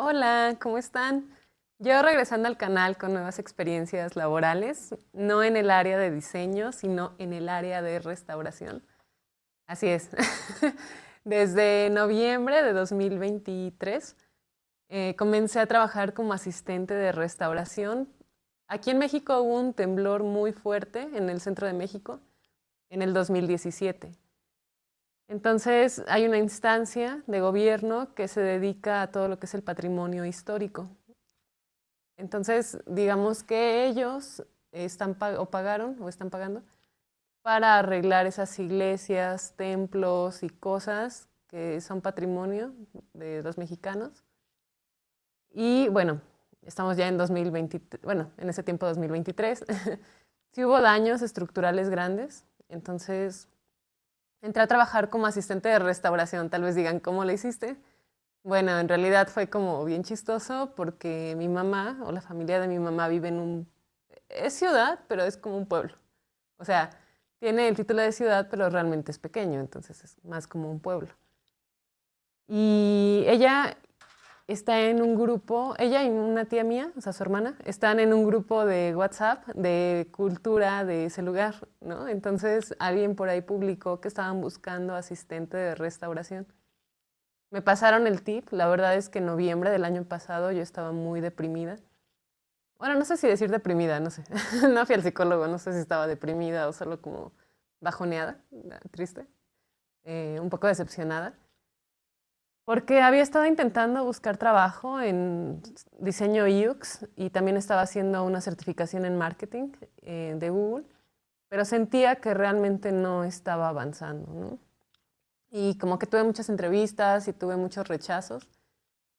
Hola, ¿cómo están? Yo regresando al canal con nuevas experiencias laborales, no en el área de diseño, sino en el área de restauración. Así es. Desde noviembre de 2023 comencé a trabajar como asistente de restauración. Aquí en México hubo un temblor muy fuerte en el centro de México en el 2017. Entonces hay una instancia de gobierno que se dedica a todo lo que es el patrimonio histórico. Entonces, digamos que ellos pagaron o están pagando para arreglar esas iglesias, templos y cosas que son patrimonio de los mexicanos. Y bueno, estamos ya en 2020, bueno, en ese tiempo 2023. Sí hubo daños estructurales grandes, entonces entré a trabajar como asistente de restauración. Tal vez digan, ¿cómo le hiciste? Bueno, en realidad fue como bien chistoso porque mi mamá o la familia de mi mamá vive en es ciudad, pero es como un pueblo. O sea, tiene el título de ciudad, pero realmente es pequeño, entonces es más como un pueblo. Y ella está en un grupo, ella y una tía mía, o sea, su hermana, están en un grupo de WhatsApp de cultura de ese lugar, ¿no? Entonces alguien por ahí publicó que estaban buscando asistente de restauración. Me pasaron el tip, la verdad es que en noviembre del año pasado yo estaba muy deprimida. Bueno, no sé si decir deprimida, no sé. No fui al psicólogo, no sé si estaba deprimida o solo como bajoneada, triste, un poco decepcionada, porque había estado intentando buscar trabajo en diseño UX y también estaba haciendo una certificación en marketing de Google, pero sentía que realmente no estaba avanzando, ¿no? Y como que tuve muchas entrevistas y tuve muchos rechazos.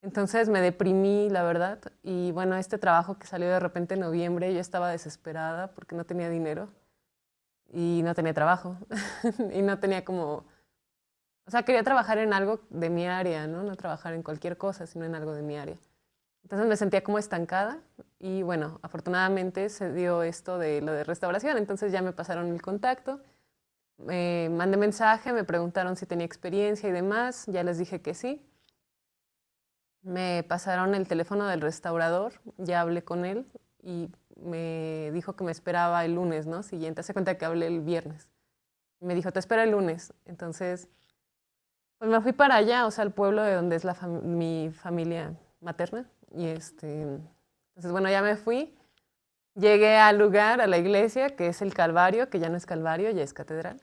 Entonces me deprimí, la verdad. Y bueno, este trabajo que salió de repente en noviembre, yo estaba desesperada porque no tenía dinero y no tenía trabajo. Y no tenía como, o sea, quería trabajar en algo de mi área, ¿no? No trabajar en cualquier cosa, sino en algo de mi área. Entonces me sentía como estancada y bueno, afortunadamente se dio esto de lo de restauración, entonces ya me pasaron el contacto, mandé mensaje, me preguntaron si tenía experiencia y demás, ya les dije que sí. Me pasaron el teléfono del restaurador, ya hablé con él y me dijo que me esperaba el lunes, ¿no? Siguiente, hace cuenta que hablé el viernes. Me dijo, te espero el lunes. Entonces, pues me fui para allá, o sea, al pueblo de donde es mi familia materna. Y entonces, bueno, ya me fui. Llegué al lugar, a la iglesia, que es el Calvario, que ya no es Calvario, ya es catedral.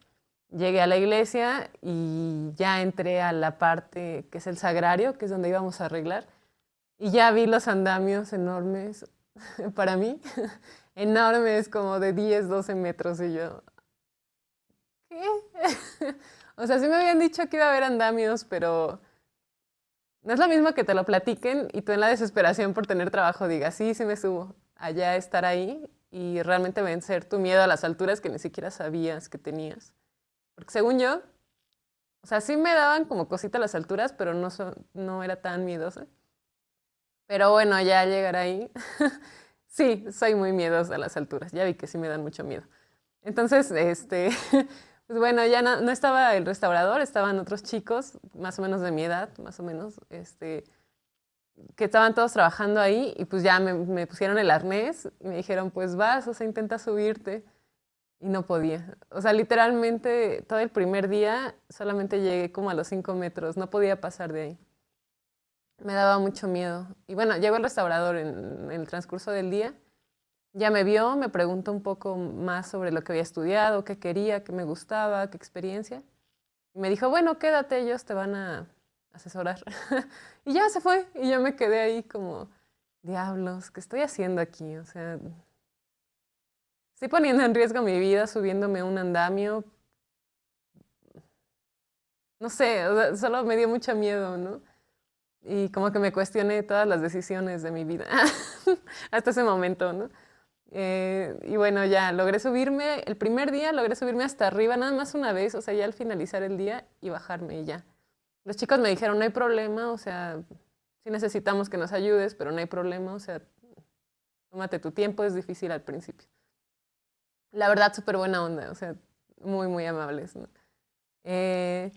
Llegué a la iglesia y ya entré a la parte que es el sagrario, que es donde íbamos a arreglar. Y ya vi los andamios enormes, para mí, enormes, como de 10, 12 metros. Y yo, ¿qué? O sea, sí me habían dicho que iba a haber andamios, pero no es lo mismo que te lo platiquen y tú en la desesperación por tener trabajo digas, sí, sí me subo. Allá estar ahí y realmente vencer tu miedo a las alturas que ni siquiera sabías que tenías. Porque según yo, o sea, sí me daban como cosita las alturas, pero no era tan miedosa. Pero bueno, ya llegar ahí. Sí, soy muy miedosa a las alturas. Ya vi que sí me dan mucho miedo. Entonces, pues bueno, ya no estaba el restaurador, estaban otros chicos, más o menos de mi edad, más o menos, que estaban todos trabajando ahí y pues ya me pusieron el arnés y me dijeron, pues vas, o sea, intenta subirte. Y no podía. O sea, literalmente todo el primer día solamente llegué como a los 5 metros, no podía pasar de ahí. Me daba mucho miedo. Y bueno, llegó el restaurador en el transcurso del día. Ya me vio, me preguntó un poco más sobre lo que había estudiado, qué quería, qué me gustaba, qué experiencia. Y me dijo, bueno, quédate, ellos te van a asesorar. Y ya se fue. Y yo me quedé ahí como, diablos, ¿qué estoy haciendo aquí? O sea, estoy poniendo en riesgo mi vida subiéndome a un andamio. No sé, o sea, solo me dio mucho miedo, ¿no? Y como que me cuestioné todas las decisiones de mi vida hasta ese momento, ¿no? Y bueno, ya logré subirme, el primer día logré subirme hasta arriba, nada más una vez, o sea, ya al finalizar el día y bajarme y ya. Los chicos me dijeron, no hay problema, o sea, sí necesitamos que nos ayudes, pero no hay problema, o sea, tómate tu tiempo, es difícil al principio. La verdad, súper buena onda, o sea, muy, muy amables, ¿no? Eh,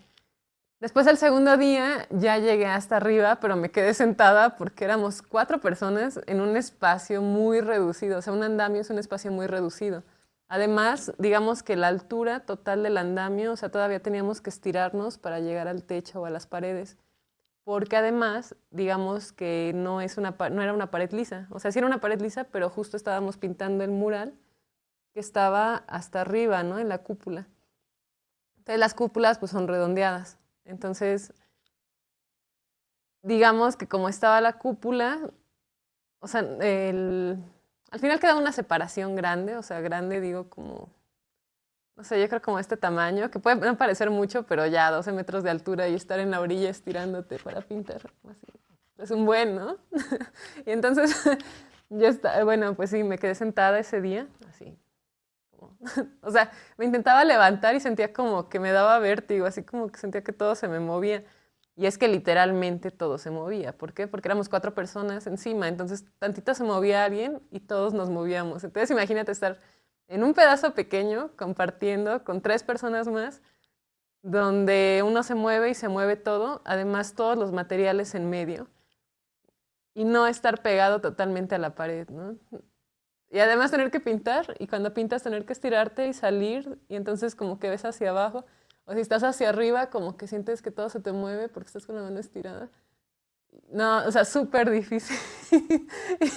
Después el segundo día ya llegué hasta arriba, pero me quedé sentada porque éramos 4 personas en un espacio muy reducido. O sea, un andamio es un espacio muy reducido. Además, digamos que la altura total del andamio, o sea, todavía teníamos que estirarnos para llegar al techo o a las paredes. Porque además, digamos que no era una pared lisa. O sea, sí era una pared lisa, pero justo estábamos pintando el mural que estaba hasta arriba, ¿no? En la cúpula. Entonces las cúpulas pues son redondeadas. Entonces, digamos que como estaba la cúpula, o sea, al final queda una separación grande, o sea, grande digo como, no sé, yo creo como este tamaño, que puede no parecer mucho, pero ya 12 metros de altura y estar en la orilla estirándote para pintar, así, es un buen, ¿no? Y entonces, bueno, pues sí, me quedé sentada ese día, así, o sea, me intentaba levantar y sentía como que me daba vértigo, así como que sentía que todo se me movía. Y es que literalmente todo se movía. ¿Por qué? Porque éramos 4 personas encima, entonces tantito se movía alguien y todos nos movíamos. Entonces imagínate estar en un pedazo pequeño compartiendo con 3 personas más, donde uno se mueve y se mueve todo, además todos los materiales en medio, y no estar pegado totalmente a la pared, ¿no? Y además tener que pintar, y cuando pintas tener que estirarte y salir, y entonces como que ves hacia abajo, o si estás hacia arriba, como que sientes que todo se te mueve porque estás con la mano estirada. No, o sea, súper difícil.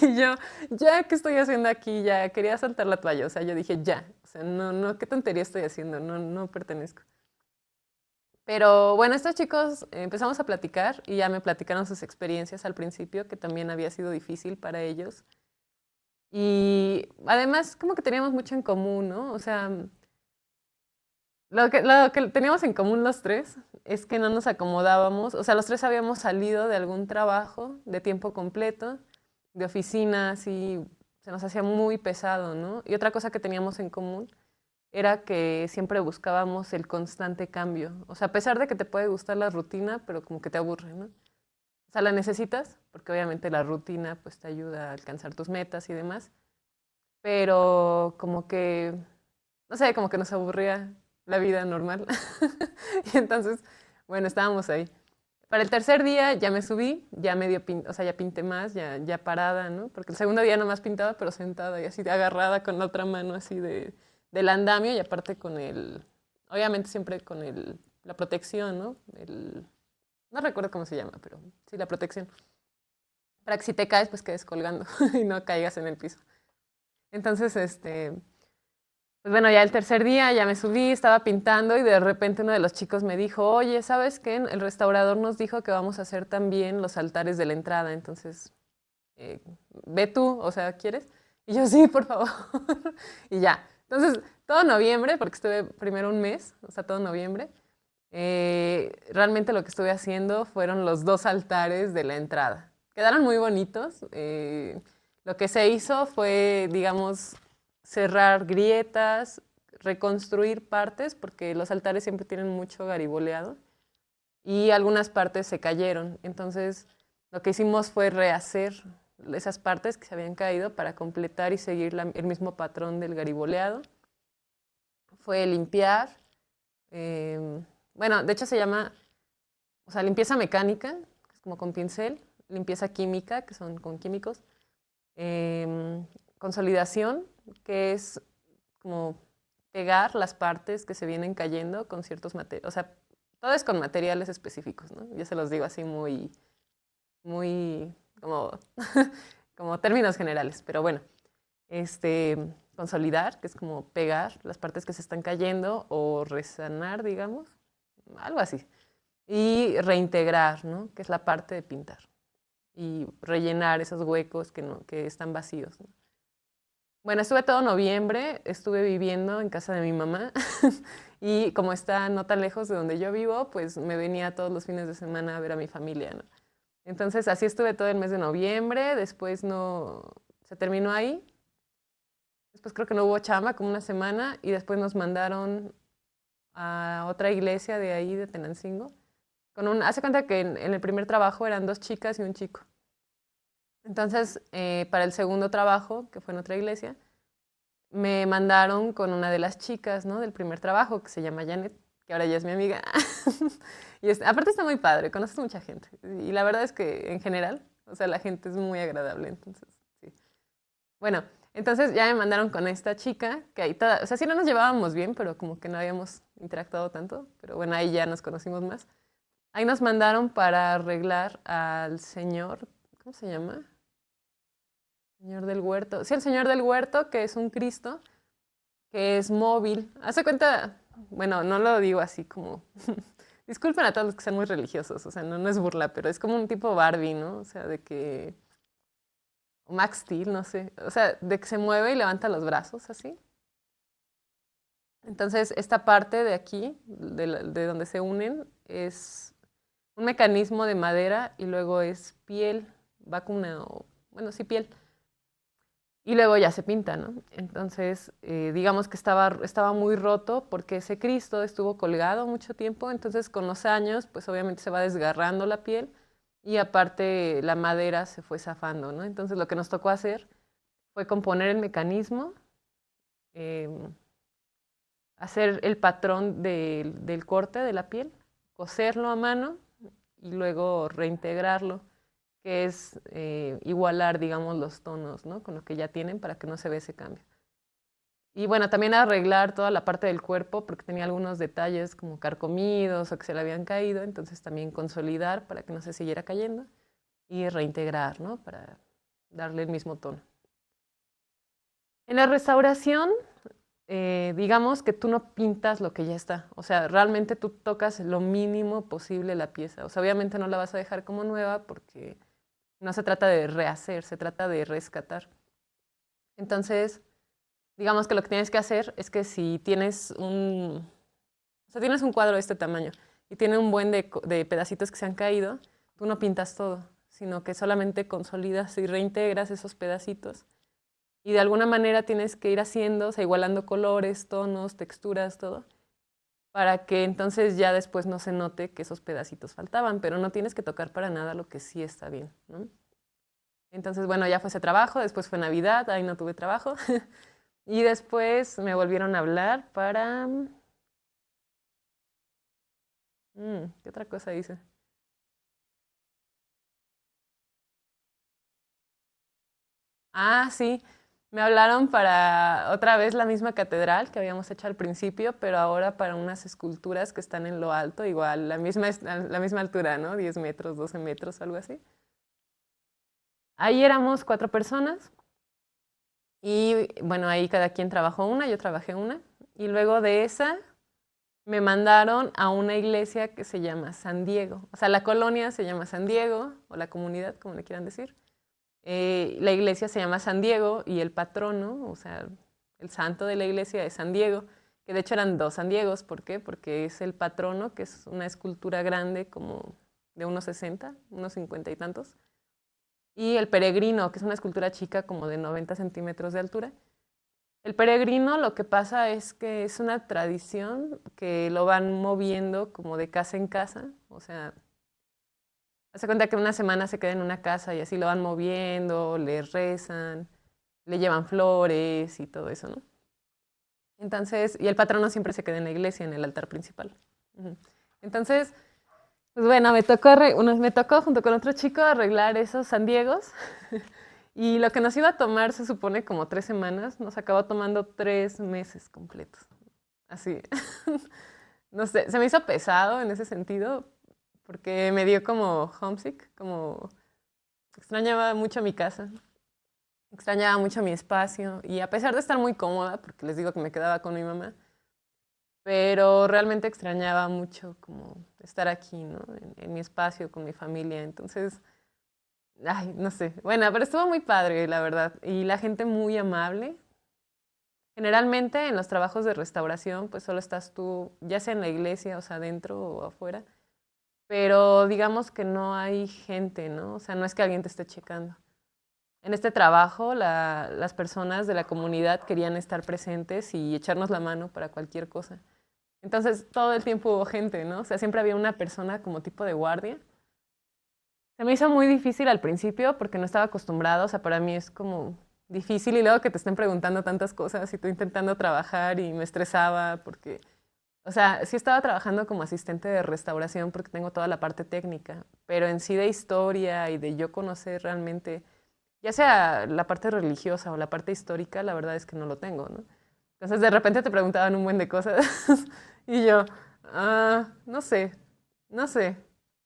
Y yo, ya, ¿qué estoy haciendo aquí? Ya, quería saltar la toalla, o sea, yo dije, ya, o sea, no, no, ¿qué tontería estoy haciendo? No, no pertenezco. Pero bueno, estos chicos empezamos a platicar y ya me platicaron sus experiencias al principio, que también había sido difícil para ellos. Y además, como que teníamos mucho en común, ¿no? O sea, lo que teníamos en común los 3 es que no nos acomodábamos. O sea, los 3 habíamos salido de algún trabajo de tiempo completo, de oficinas, y se nos hacía muy pesado, ¿no? Y otra cosa que teníamos en común era que siempre buscábamos el constante cambio. O sea, a pesar de que te puede gustar la rutina, pero como que te aburre, ¿no? O sea, la necesitas, porque obviamente la rutina pues te ayuda a alcanzar tus metas y demás, pero como que, no sé, como que nos aburría la vida normal. Y entonces, bueno, estábamos ahí. Para el tercer día ya me subí, ya medio o sea, ya pinté más, ya parada, ¿no? Porque el segundo día nomás pintaba, pero sentada y así agarrada con la otra mano así del andamio y aparte con obviamente siempre con la protección, ¿no? No recuerdo cómo se llama, pero sí, la protección. Para que si te caes, pues quedes colgando y no caigas en el piso. Entonces, pues bueno, ya el tercer día ya me subí, estaba pintando y de repente uno de los chicos me dijo, oye, ¿sabes qué? El restaurador nos dijo que vamos a hacer también los altares de la entrada, entonces eh, ve tú, o sea, ¿quieres? Y yo, sí, por favor. Y ya. Entonces, todo noviembre, porque estuve primero un mes, o sea, todo noviembre, realmente lo que estuve haciendo fueron los 2 altares de la entrada. Quedaron muy bonitos. Lo que se hizo fue, digamos, cerrar grietas, reconstruir partes, porque los altares siempre tienen mucho gariboleado, y algunas partes se cayeron. Entonces, lo que hicimos fue rehacer esas partes que se habían caído para completar y seguir el mismo patrón del gariboleado. Fue limpiar. Bueno, de hecho se llama, o sea, limpieza mecánica, que es como con pincel, limpieza química, que son con químicos, consolidación, que es como pegar las partes que se vienen cayendo con ciertos materiales, o sea, todo es con materiales específicos, ¿no? Yo se los digo así muy, muy como, como términos generales, pero bueno, consolidar, que es como pegar las partes que se están cayendo o resanar, digamos, algo así. Y reintegrar, ¿no? Que es la parte de pintar. Y rellenar esos huecos que están vacíos, ¿no? Bueno, estuve todo noviembre, estuve viviendo en casa de mi mamá y como está no tan lejos de donde yo vivo, pues me venía todos los fines de semana a ver a mi familia, ¿no? Entonces así estuve todo el mes de noviembre, después no, se terminó ahí, después creo que no hubo chamba como una semana y después nos mandaron a otra iglesia de ahí, de Tenancingo. Hace cuenta que en el primer trabajo eran 2 chicas y un chico. Entonces, para el segundo trabajo, que fue en otra iglesia, me mandaron con una de las chicas, ¿no? Del primer trabajo, que se llama Janet, que ahora ya es mi amiga. Y aparte está muy padre, conoces mucha gente. Y la verdad es que en general, o sea, la gente es muy agradable, entonces, sí. Bueno, entonces ya me mandaron con esta chica, que ahí toda, o sea, sí no nos llevábamos bien, pero como que no habíamos interactuado tanto, pero bueno, ahí ya nos conocimos más. Ahí nos mandaron para arreglar al señor, ¿cómo se llama? Señor del Huerto. Sí, el Señor del Huerto, que es un Cristo, que es móvil. Hace cuenta, bueno, no lo digo así como... Disculpen a todos los que sean muy religiosos, o sea, no es burla, pero es como un tipo Barbie, ¿no? O sea, de que... Max Steel, no sé. O sea, de que se mueve y levanta los brazos así. Entonces, esta parte de aquí, de donde se unen, es un mecanismo de madera y luego es piel, vacuna o, bueno, sí, piel. Y luego ya se pinta, ¿no? Entonces, digamos que estaba muy roto porque ese Cristo estuvo colgado mucho tiempo, entonces con los años, pues obviamente se va desgarrando la piel y aparte la madera se fue zafando, ¿no? Entonces lo que nos tocó hacer fue componer el mecanismo, em, hacer el patrón del corte de la piel, coserlo a mano y luego reintegrarlo, que es igualar, digamos, los tonos, ¿no? Con lo que ya tienen para que no se vea ese cambio. Y bueno, también arreglar toda la parte del cuerpo porque tenía algunos detalles como carcomidos o que se le habían caído, entonces también consolidar para que no se siguiera cayendo y reintegrar, ¿no? Para darle el mismo tono. En la restauración, digamos que tú no pintas lo que ya está, o sea, realmente tú tocas lo mínimo posible la pieza, o sea, obviamente no la vas a dejar como nueva porque no se trata de rehacer, se trata de rescatar. Entonces, digamos que lo que tienes que hacer es que si tienes o sea, tienes un cuadro de este tamaño y tiene un buen de pedacitos que se han caído, tú no pintas todo, sino que solamente consolidas y reintegras esos pedacitos. Y de alguna manera tienes que ir haciendo, o sea, igualando colores, tonos, texturas, todo, para que entonces ya después no se note que esos pedacitos faltaban, pero no tienes que tocar para nada lo que sí está bien, ¿no? Entonces, bueno, ya fue ese trabajo, después fue Navidad, ahí no tuve trabajo. Y después me volvieron a hablar para... ¿qué otra cosa hice? Ah, sí, me hablaron para otra vez la misma catedral que habíamos hecho al principio, pero ahora para unas esculturas que están en lo alto, igual, la misma altura, ¿no? 10 metros, 12 metros, algo así. Ahí éramos 4 personas y bueno, ahí cada quien trabajó una, yo trabajé una. Y luego de esa me mandaron a una iglesia que se llama San Diego. O sea, la colonia se llama San Diego, o la comunidad, como le quieran decir. La iglesia se llama San Diego y el patrono, o sea, el santo de la iglesia es San Diego, que de hecho eran 2 San Diegos. ¿Por qué? Porque es el patrono, que es una escultura grande como de unos 60, unos 50 y tantos. Y el peregrino, que es una escultura chica como de 90 centímetros de altura. El peregrino lo que pasa es que es una tradición que lo van moviendo como de casa en casa, o sea, hace cuenta que una semana se queda en una casa y así lo van moviendo, le rezan, le llevan flores y todo eso, ¿no? Entonces, y el patrono siempre se queda en la iglesia, en el altar principal. Entonces, pues bueno, me tocó junto con otro chico arreglar esos San Diegos. Y lo que nos iba a tomar se supone como 3 semanas, nos acabó tomando 3 meses completos. Así. No sé, se me hizo pesado en ese sentido, porque me dio como homesick, como extrañaba mucho mi casa, extrañaba mucho mi espacio, y a pesar de estar muy cómoda, porque les digo que me quedaba con mi mamá, pero realmente extrañaba mucho como estar aquí, ¿no? En mi espacio, con mi familia, entonces... Ay, no sé. Bueno, pero estuvo muy padre, la verdad. Y la gente muy amable. Generalmente en los trabajos de restauración, pues solo estás tú, ya sea en la iglesia, o sea, adentro o afuera. Pero digamos que no hay gente, ¿no? O sea, no es que alguien te esté checando. En este trabajo, las personas de la comunidad querían estar presentes y echarnos la mano para cualquier cosa. Entonces, todo el tiempo hubo gente, ¿no? O sea, siempre había una persona como tipo de guardia. Se me hizo muy difícil al principio porque no estaba acostumbrada, o sea, para mí es como difícil y luego que te estén preguntando tantas cosas y tú intentando trabajar y me estresaba porque o sea, sí estaba trabajando como asistente de restauración porque tengo toda la parte técnica, pero en sí de historia y de yo conocer realmente, ya sea la parte religiosa o la parte histórica, la verdad es que no lo tengo, ¿no? Entonces de repente te preguntaban un buen de cosas y yo, no sé, no sé,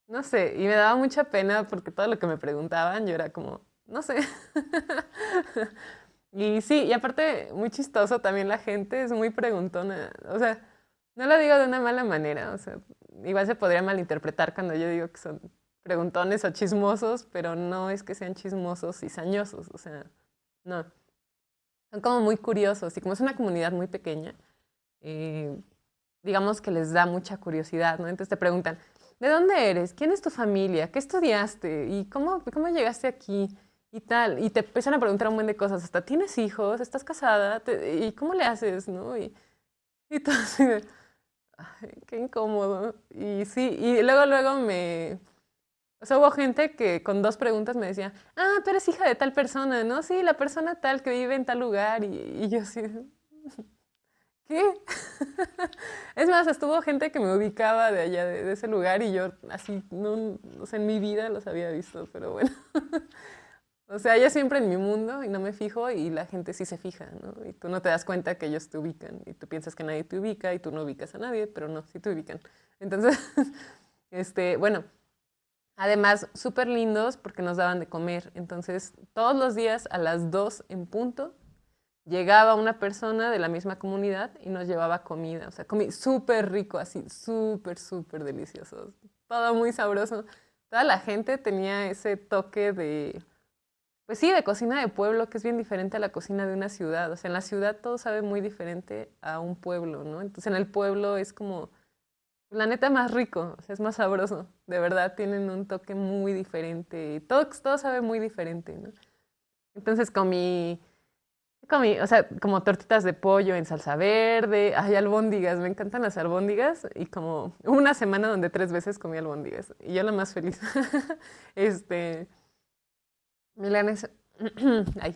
no sé. Y me daba mucha pena porque todo lo que me preguntaban yo era como, no sé. Y sí, y aparte muy chistoso también la gente, es muy preguntona. O sea, no lo digo de una mala manera, o sea, igual se podría malinterpretar cuando yo digo que son preguntones o chismosos, pero no es que sean chismosos y sañosos, o sea, no. Son como muy curiosos y como es una comunidad muy pequeña, eh, digamos que les da mucha curiosidad, ¿no? Entonces te preguntan, ¿de dónde eres? ¿Quién es tu familia? ¿Qué estudiaste? ¿Y cómo llegaste aquí? Y tal. Y te empiezan a preguntar un buen de cosas. Hasta, ¿tienes hijos? ¿Estás casada? ¿Y cómo le haces? ¿No? Y todo así de, ay, qué incómodo. Y sí, y luego O sea, hubo gente que con dos preguntas me decía, tú eres hija de tal persona, ¿no? Sí, la persona tal que vive en tal lugar. Y yo así, ¿qué? Es más, estuvo gente que me ubicaba de allá, de ese lugar, y yo así, no, o sea, en mi vida los había visto, pero bueno. O sea, yo siempre en mi mundo y no me fijo y la gente sí se fija, ¿no? Y tú no te das cuenta que ellos te ubican y tú piensas que nadie te ubica y tú no ubicas a nadie, pero no, sí te ubican. Entonces, bueno, además, súper lindos porque nos daban de comer. Entonces, todos los días a las 2 en punto llegaba una persona de la misma comunidad y nos llevaba comida. O sea, súper rico, así, súper, súper delicioso. Todo muy sabroso. Toda la gente tenía ese toque de, pues sí, de cocina de pueblo, que es bien diferente a la cocina de una ciudad. O sea, en la ciudad todo sabe muy diferente a un pueblo, ¿no? Entonces en el pueblo es como, la neta, más rico, o sea, es más sabroso. De verdad, tienen un toque muy diferente. Todo sabe muy diferente, ¿no? Entonces o sea, como tortitas de pollo en salsa verde, hay albóndigas, me encantan las albóndigas y como hubo una semana donde 3 veces comí albóndigas y yo la más feliz. Este, milanesa, ay,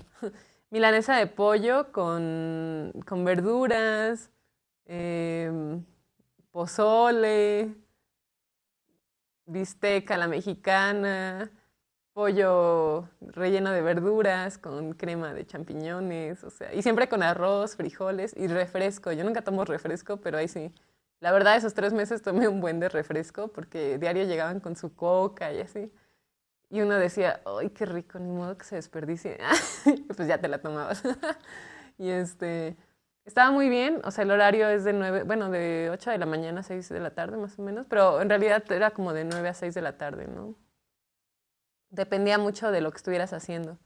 milanesa de pollo con verduras, em, pozole, bistec a la mexicana, pollo relleno de verduras con crema de champiñones, o sea, y siempre con arroz, frijoles y refresco. Yo nunca tomo refresco, pero ahí sí. La verdad, esos 3 meses tomé un buen de refresco porque diario llegaban con su coca y así. Y uno decía, ¡ay, qué rico! Ni modo que se desperdicie. Pues ya te la tomabas. Y estaba muy bien, o sea, el horario es de 9, bueno, de 8 de la mañana a 6 de la tarde más o menos, pero en realidad era como de 9 a 6 de la tarde, ¿no? Dependía mucho de lo que estuvieras haciendo.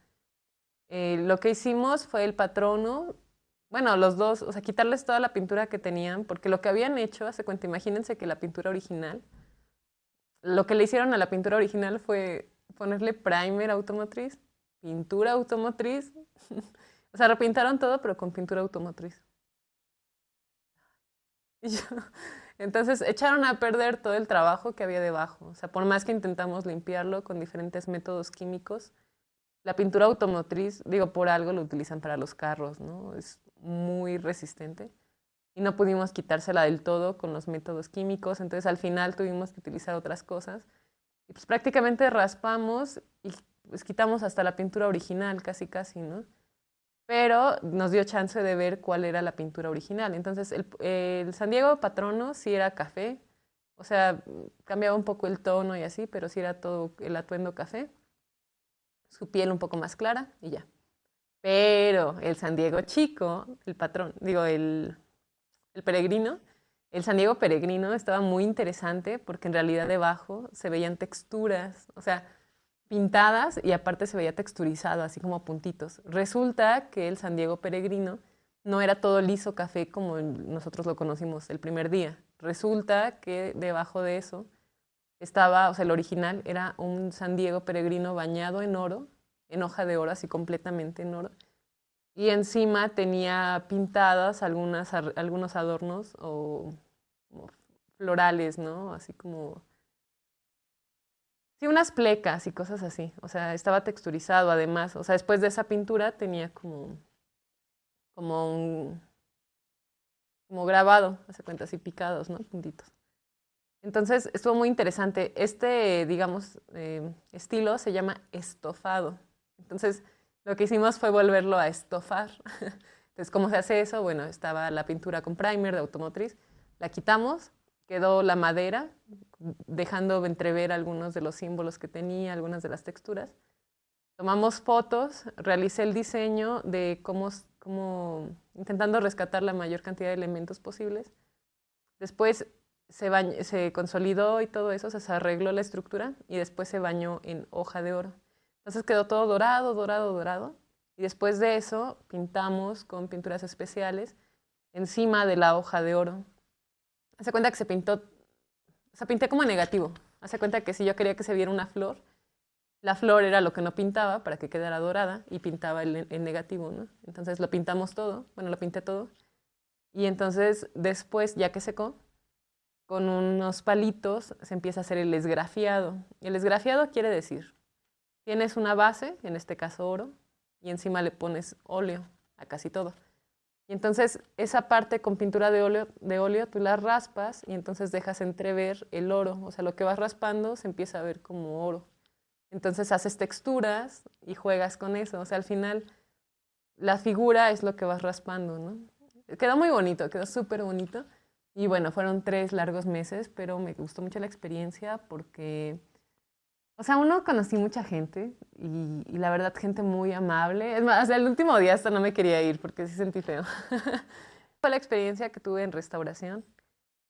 Lo que hicimos fue el patrono, bueno, los dos, o sea, quitarles toda la pintura que tenían, porque lo que habían hecho, hace cuenta, imagínense que la pintura original, lo que le hicieron a la pintura original fue ponerle primer automotriz, pintura automotriz, o sea, repintaron todo, pero con pintura automotriz. Y yo, entonces echaron a perder todo el trabajo que había debajo, o sea, por más que intentamos limpiarlo con diferentes métodos químicos, la pintura automotriz, digo, por algo lo utilizan para los carros, ¿no? Es muy resistente. Y no pudimos quitársela del todo con los métodos químicos, entonces al final tuvimos que utilizar otras cosas. Y pues prácticamente raspamos y pues quitamos hasta la pintura original, casi casi, ¿no? Pero nos dio chance de ver cuál era la pintura original. Entonces el San Diego Patrono sí era café, o sea, cambiaba un poco el tono y así, pero sí era todo el atuendo café, su piel un poco más clara y ya. Pero el San Diego chico, el patrón, digo, el peregrino, el San Diego peregrino estaba muy interesante porque en realidad debajo se veían texturas, o sea, pintadas y aparte se veía texturizado, así como puntitos. Resulta que el San Diego peregrino no era todo liso café como nosotros lo conocimos el primer día. Resulta que debajo de eso estaba, o sea, el original era un San Diego peregrino bañado en oro, en hoja de oro, así completamente en oro. Y encima tenía pintadas algunos adornos o como florales, ¿no? Así como, sí, unas plecas y cosas así. O sea, estaba texturizado además. O sea, después de esa pintura tenía como un, como grabado, hace cuenta, así picados, ¿no? Puntitos. Entonces estuvo muy interesante. Digamos, estilo se llama estofado. Entonces lo que hicimos fue volverlo a estofar. Entonces, ¿cómo se hace eso? Bueno, estaba la pintura con primer de automotriz, la quitamos, quedó la madera, dejando entrever algunos de los símbolos que tenía, algunas de las texturas. Tomamos fotos, realicé el diseño de cómo intentando rescatar la mayor cantidad de elementos posibles. Después se consolidó y todo eso, se arregló la estructura y después se bañó en hoja de oro. Entonces quedó todo dorado, dorado, dorado. Y después de eso pintamos con pinturas especiales encima de la hoja de oro. Hace cuenta que se pintó, o sea, pinté como negativo. Hace cuenta que si yo quería que se viera una flor, la flor era lo que no pintaba para que quedara dorada y pintaba el negativo, ¿no? Entonces lo pintamos todo, bueno, lo pinté todo. Y entonces después, ya que secó, con unos palitos se empieza a hacer el esgrafiado. El esgrafiado quiere decir, tienes una base, en este caso oro, y encima le pones óleo a casi todo. Y entonces esa parte con pintura de óleo tú la raspas y entonces dejas entrever el oro. O sea, lo que vas raspando se empieza a ver como oro. Entonces haces texturas y juegas con eso. O sea, al final la figura es lo que vas raspando, ¿no? Quedó muy bonito, quedó súper bonito. Y bueno, fueron 3 largos meses, pero me gustó mucho la experiencia porque, o sea, uno conocí mucha gente y la verdad gente muy amable. Es más, hasta el último día hasta no me quería ir porque sí sentí feo. Fue la experiencia que tuve en restauración.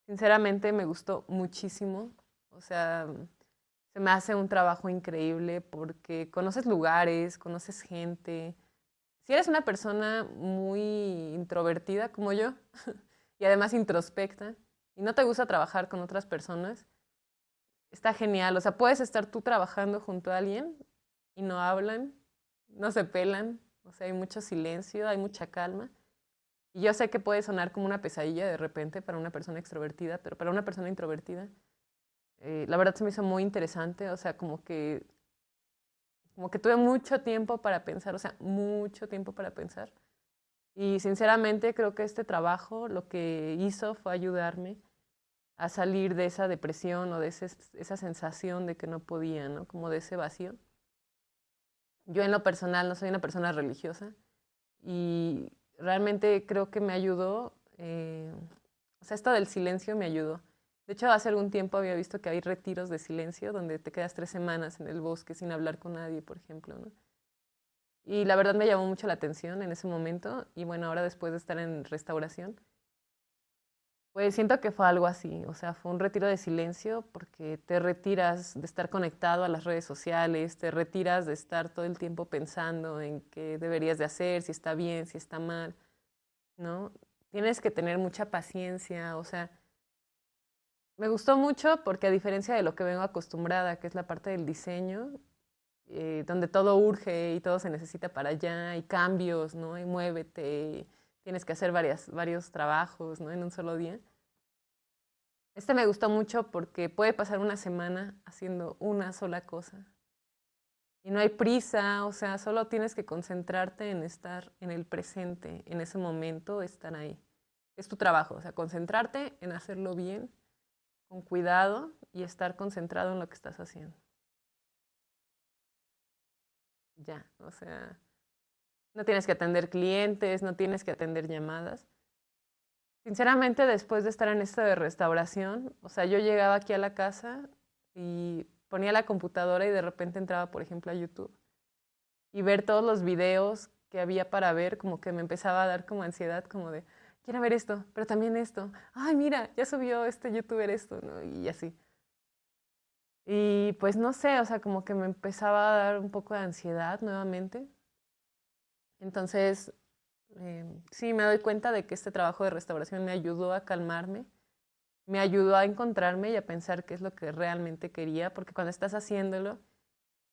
Sinceramente me gustó muchísimo. O sea, se me hace un trabajo increíble porque conoces lugares, conoces gente. Si eres una persona muy introvertida como yo y además introspecta y no te gusta trabajar con otras personas, está genial. O sea, puedes estar tú trabajando junto a alguien y no hablan, no se pelan, o sea, hay mucho silencio, hay mucha calma. Y yo sé que puede sonar como una pesadilla de repente para una persona extrovertida, pero para una persona introvertida, la verdad se me hizo muy interesante, o sea, como que tuve mucho tiempo para pensar, o sea, mucho tiempo para pensar. Y sinceramente creo que este trabajo lo que hizo fue ayudarme a salir de esa depresión o de esa sensación de que no podía, ¿no? Como de ese vacío. Yo en lo personal no soy una persona religiosa y realmente creo que me ayudó, o sea, esto del silencio me ayudó. De hecho, hace algún tiempo había visto que hay retiros de silencio donde te quedas 3 semanas en el bosque sin hablar con nadie, por ejemplo, ¿no? Y la verdad me llamó mucho la atención en ese momento y bueno, ahora después de estar en restauración, pues siento que fue algo así, o sea, fue un retiro de silencio porque te retiras de estar conectado a las redes sociales, te retiras de estar todo el tiempo pensando en qué deberías de hacer, si está bien, si está mal, ¿no? Tienes que tener mucha paciencia, o sea, me gustó mucho porque a diferencia de lo que vengo acostumbrada, que es la parte del diseño, donde todo urge y todo se necesita para allá, y cambios, ¿no? Y muévete, tienes que hacer varios trabajos, ¿no? En un solo día. Este me gustó mucho porque puede pasar una semana haciendo una sola cosa. Y no hay prisa, o sea, solo tienes que concentrarte en estar en el presente, en ese momento, estar ahí. Es tu trabajo, o sea, concentrarte en hacerlo bien, con cuidado y estar concentrado en lo que estás haciendo. Ya, o sea, no tienes que atender clientes, no tienes que atender llamadas. Sinceramente, después de estar en esto de restauración, o sea, yo llegaba aquí a la casa y ponía la computadora y de repente entraba, por ejemplo, a YouTube y ver todos los videos que había para ver, como que me empezaba a dar como ansiedad, como de, quiero ver esto, pero también esto. Ay, mira, ya subió este youtuber esto, ¿no? Y así. Y pues no sé, o sea, como que me empezaba a dar un poco de ansiedad nuevamente. Entonces, sí, me doy cuenta de que este trabajo de restauración me ayudó a calmarme, me ayudó a encontrarme y a pensar qué es lo que realmente quería, porque cuando estás haciéndolo,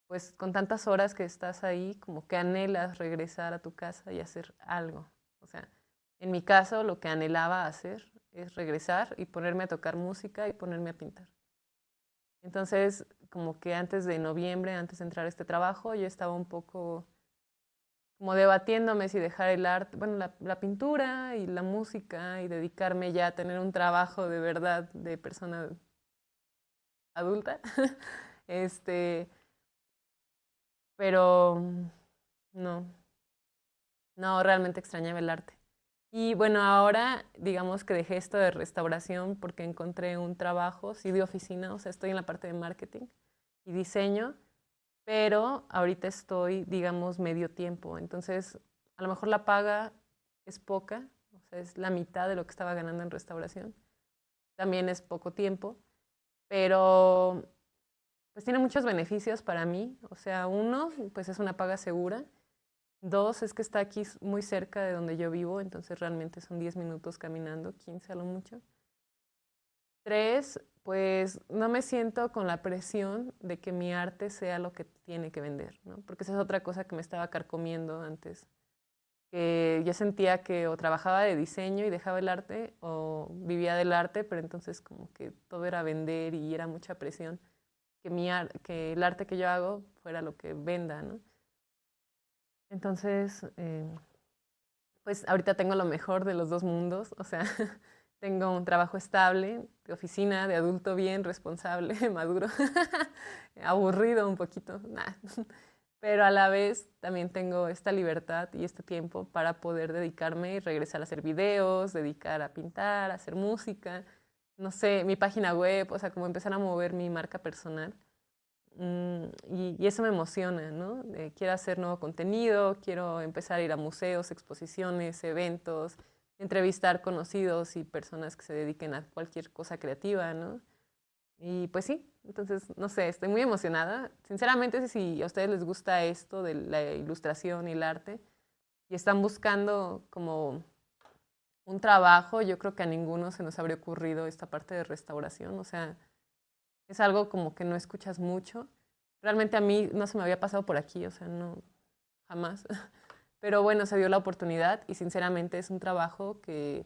pues con tantas horas que estás ahí, como que anhelas regresar a tu casa y hacer algo. O sea, en mi caso lo que anhelaba hacer es regresar y ponerme a tocar música y ponerme a pintar. Entonces, como que antes de noviembre, antes de entrar a este trabajo, yo estaba un poco como debatiéndome si dejar el arte, bueno, la pintura y la música y dedicarme ya a tener un trabajo de verdad de persona adulta. Este, pero no, no, realmente extrañaba el arte. Y bueno, ahora digamos que dejé esto de restauración porque encontré un trabajo, sí, de oficina, o sea, estoy en la parte de marketing y diseño, pero ahorita estoy, digamos, medio tiempo. Entonces, a lo mejor la paga es poca, o sea, es la mitad de lo que estaba ganando en restauración. También es poco tiempo, pero pues tiene muchos beneficios para mí. O sea, uno, pues es una paga segura. Dos, es que está aquí muy cerca de donde yo vivo, entonces realmente son 10 minutos caminando, 15 a lo mucho. Tres, pues no me siento con la presión de que mi arte sea lo que tiene que vender, ¿no? Porque esa es otra cosa que me estaba carcomiendo antes, que yo sentía que o trabajaba de diseño y dejaba el arte, o vivía del arte, pero entonces como que todo era vender y era mucha presión, que, que el arte que yo hago fuera lo que venda, ¿no? Entonces, pues ahorita tengo lo mejor de los dos mundos, o sea, tengo un trabajo estable, de oficina, de adulto bien, responsable, maduro, aburrido un poquito, nah. Pero a la vez también tengo esta libertad y este tiempo para poder dedicarme y regresar a hacer videos, dedicar a pintar, a hacer música, no sé, mi página web, o sea, como empezar a mover mi marca personal. Y eso me emociona, ¿no? Quiero hacer nuevo contenido, quiero empezar a ir a museos, exposiciones, eventos, entrevistar conocidos y personas que se dediquen a cualquier cosa creativa, ¿no? Y pues sí, entonces, no sé, estoy muy emocionada. Sinceramente, si a ustedes les gusta esto de la ilustración y el arte y están buscando como un trabajo, yo creo que a ninguno se nos habría ocurrido esta parte de restauración, o sea, es algo como que no escuchas mucho. Realmente a mí no se me había pasado por aquí, o sea, no, jamás. Pero bueno, se dio la oportunidad y sinceramente es un trabajo que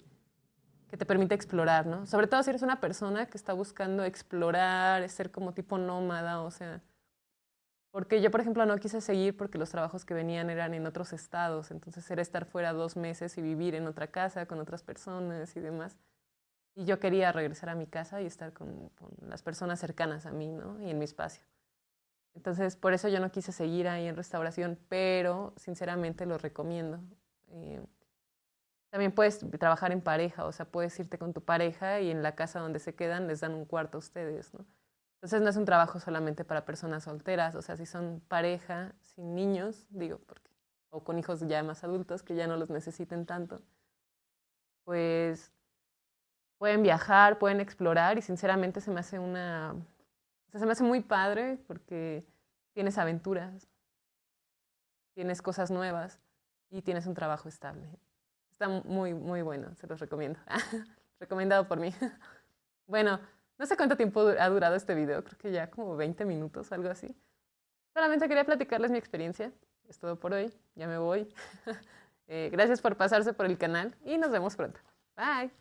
te permite explorar, ¿no? Sobre todo si eres una persona que está buscando explorar, ser como tipo nómada, o sea, porque yo, por ejemplo, no quise seguir porque los trabajos que venían eran en otros estados, entonces era estar fuera 2 meses y vivir en otra casa con otras personas y demás. Y yo quería regresar a mi casa y estar con las personas cercanas a mí, ¿no? Y en mi espacio. Entonces, por eso yo no quise seguir ahí en restauración, pero sinceramente lo recomiendo. Eh, También puedes trabajar en pareja, o sea, puedes irte con tu pareja y en la casa donde se quedan les dan un cuarto a ustedes, ¿no? Entonces no es un trabajo solamente para personas solteras, o sea, si son pareja, sin niños, digo, porque, o con hijos ya más adultos que ya no los necesiten tanto, pues pueden viajar, pueden explorar y sinceramente se me hace o sea, se me hace muy padre porque tienes aventuras, tienes cosas nuevas y tienes un trabajo estable. Está muy, muy bueno, se los recomiendo. Recomendado por mí. Bueno, no sé cuánto tiempo ha durado este video, creo que ya como 20 minutos, algo así. Solamente quería platicarles mi experiencia. Es todo por hoy, ya me voy. Gracias por pasarse por el canal y nos vemos pronto. Bye.